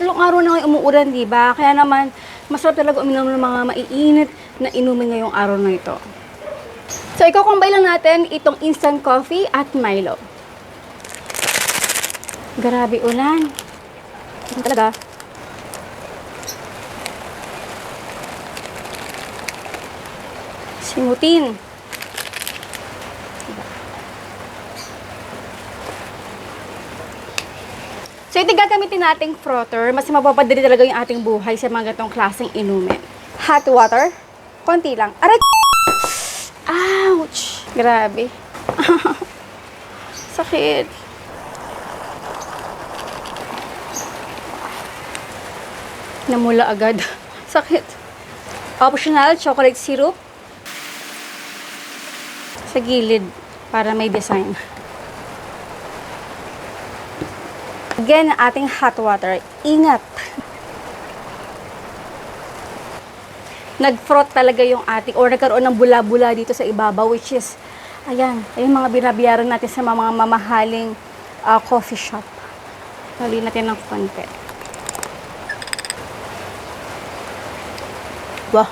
tatlong araw na ngayon umuulan, di ba? Kaya naman, masarap talaga uminom ng mga maiinit na inumin ngayong araw na ito. So, iko-combine lang natin itong instant coffee at Milo. Grabe ulan. Ano talaga? Simutin. So, ito gagamitin nating frother. Mas mapapadali talaga yung ating buhay sa mga ganitong klaseng inumin. Hot water. Konti lang. Aray! Ouch! Grabe. Sakit. Namula agad. Sakit. Optional chocolate syrup. Sa gilid para may design. Again, ating hot water. Ingat! Nag-froth talaga yung ating, or nagkaroon ng bula-bula dito sa ibabaw, which is, ayan, yung mga binabayaran natin sa mga mamahaling coffee shop. Tali natin ng konti. Wow!